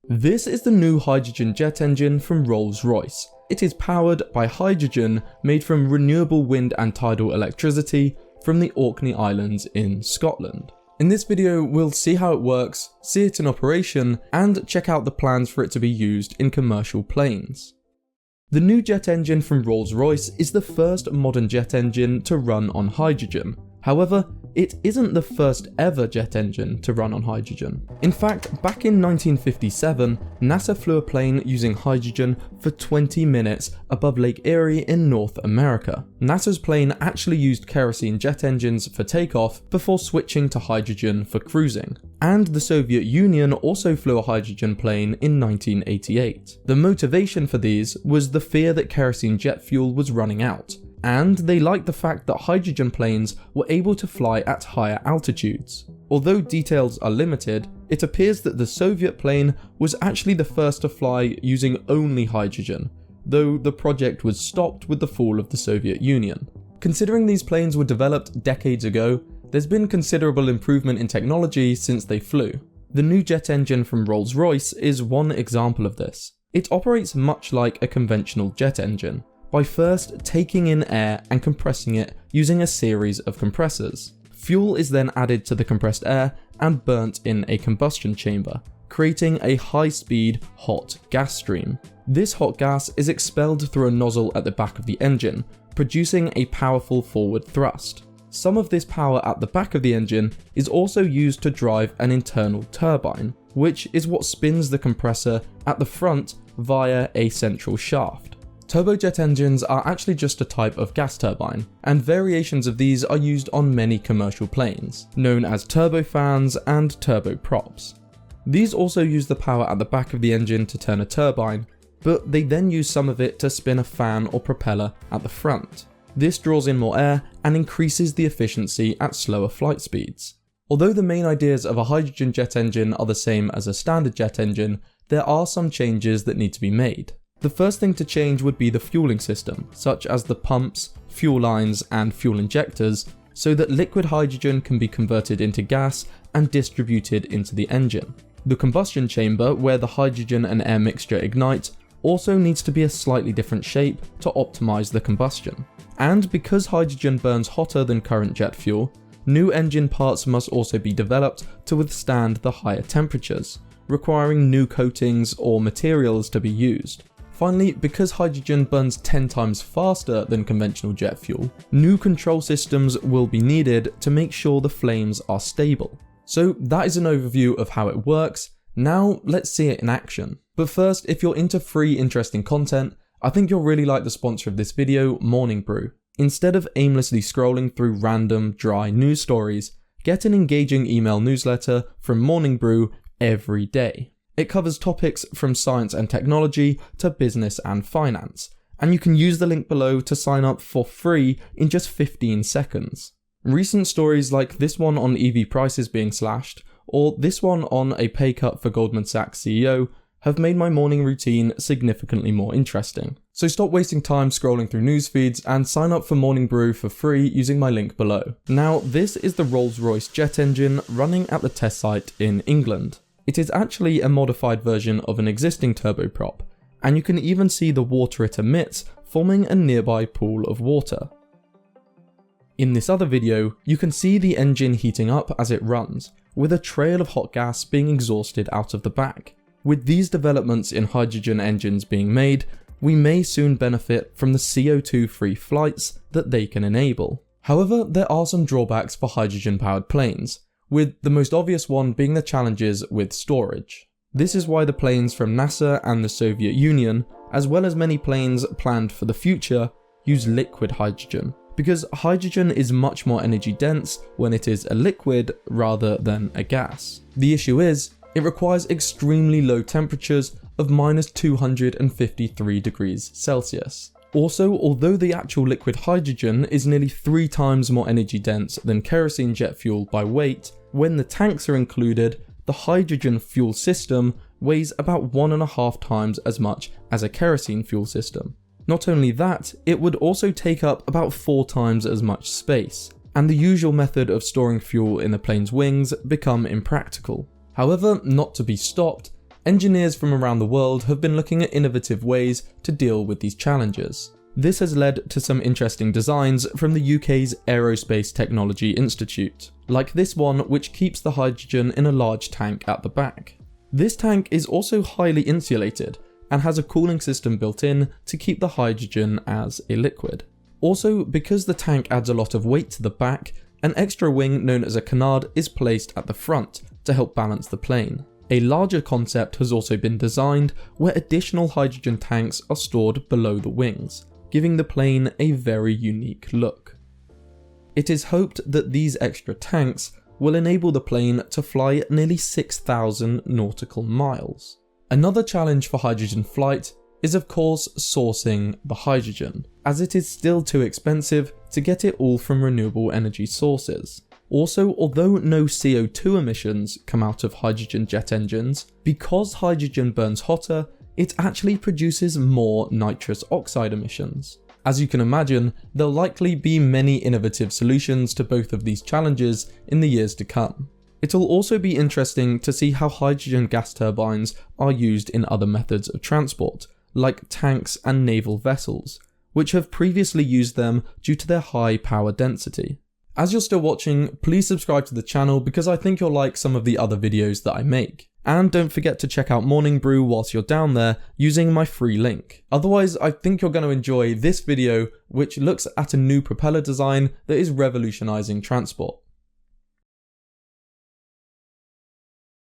This is the new hydrogen jet engine from Rolls-Royce. It is powered by hydrogen made from renewable wind and tidal electricity from the Orkney Islands in Scotland. In this video, we'll see how it works, see it in operation, and check out the plans for it to be used in commercial planes. The new jet engine from Rolls-Royce is the first modern jet engine to run on hydrogen. However, it isn't the first ever jet engine to run on hydrogen. In fact, back in 1957, NASA flew a plane using hydrogen for 20 minutes above Lake Erie in North America. NASA's plane actually used kerosene jet engines for takeoff before switching to hydrogen for cruising. And the Soviet Union also flew a hydrogen plane in 1988. The motivation for these was the fear that kerosene jet fuel was running out. And they liked the fact that hydrogen planes were able to fly at higher altitudes. Although details are limited, it appears that the Soviet plane was actually the first to fly using only hydrogen, though the project was stopped with the fall of the Soviet Union. Considering these planes were developed decades ago, there's been considerable improvement in technology since they flew. The new jet engine from Rolls-Royce is one example of this. It operates much like a conventional jet engine, by first taking in air and compressing it using a series of compressors. Fuel is then added to the compressed air and burnt in a combustion chamber, creating a high-speed, hot gas stream. This hot gas is expelled through a nozzle at the back of the engine, producing a powerful forward thrust. Some of this power at the back of the engine is also used to drive an internal turbine, which is what spins the compressor at the front via a central shaft. Turbojet engines are actually just a type of gas turbine, and variations of these are used on many commercial planes, known as turbofans and turboprops. These also use the power at the back of the engine to turn a turbine, but they then use some of it to spin a fan or propeller at the front. This draws in more air and increases the efficiency at slower flight speeds. Although the main ideas of a hydrogen jet engine are the same as a standard jet engine, there are some changes that need to be made. The first thing to change would be the fueling system, such as the pumps, fuel lines, and fuel injectors, so that liquid hydrogen can be converted into gas and distributed into the engine. The combustion chamber, where the hydrogen and air mixture ignite, also needs to be a slightly different shape to optimize the combustion. And because hydrogen burns hotter than current jet fuel, new engine parts must also be developed to withstand the higher temperatures, requiring new coatings or materials to be used. Finally, because hydrogen burns 10 times faster than conventional jet fuel, new control systems will be needed to make sure the flames are stable. So that is an overview of how it works. Now let's see it in action. But first, if you're into free, interesting content, I think you'll really like the sponsor of this video, Morning Brew. Instead of aimlessly scrolling through random, dry news stories, get an engaging email newsletter from Morning Brew every day. It covers topics from science and technology to business and finance, and you can use the link below to sign up for free in just 15 seconds. Recent stories like this one on EV prices being slashed, or this one on a pay cut for Goldman Sachs CEO, have made my morning routine significantly more interesting. So stop wasting time scrolling through news feeds and sign up for Morning Brew for free using my link below. Now, this is the Rolls-Royce jet engine running at the test site in England. It is actually a modified version of an existing turboprop, and you can even see the water it emits forming a nearby pool of water. In this other video, you can see the engine heating up as it runs, with a trail of hot gas being exhausted out of the back. With these developments in hydrogen engines being made, we may soon benefit from the CO2-free flights that they can enable. However, there are some drawbacks for hydrogen-powered planes, with the most obvious one being the challenges with storage. This is why the planes from NASA and the Soviet Union, as well as many planes planned for the future, use liquid hydrogen, because hydrogen is much more energy dense when it is a liquid rather than a gas. The issue is, it requires extremely low temperatures of -253 degrees Celsius. Also, although the actual liquid hydrogen is nearly 3 times more energy dense than kerosene jet fuel by weight, when the tanks are included, the hydrogen fuel system weighs about 1.5 times as much as a kerosene fuel system. Not only that, it would also take up about 4 times as much space, and the usual method of storing fuel in the plane's wings become impractical. However, not to be stopped, Engineers from around the world have been looking at innovative ways to deal with these challenges. This has led to some interesting designs from the UK's Aerospace Technology Institute, like this one which keeps the hydrogen in a large tank at the back. This tank is also highly insulated and has a cooling system built in to keep the hydrogen as a liquid. Also, because the tank adds a lot of weight to the back, an extra wing known as a canard is placed at the front to help balance the plane. A larger concept has also been designed where additional hydrogen tanks are stored below the wings, giving the plane a very unique look. It is hoped that these extra tanks will enable the plane to fly at nearly 6,000 nautical miles. Another challenge for hydrogen flight is of course sourcing the hydrogen, as it is still too expensive to get it all from renewable energy sources. Also, although no CO2 emissions come out of hydrogen jet engines, because hydrogen burns hotter, it actually produces more nitrous oxide emissions. As you can imagine, there'll likely be many innovative solutions to both of these challenges in the years to come. It'll also be interesting to see how hydrogen gas turbines are used in other methods of transport, like tanks and naval vessels, which have previously used them due to their high power density. As you're still watching, please subscribe to the channel because I think you'll like some of the other videos that I make. And don't forget to check out Morning Brew whilst you're down there using my free link. Otherwise, I think you're going to enjoy this video which looks at a new propeller design that is revolutionizing transport.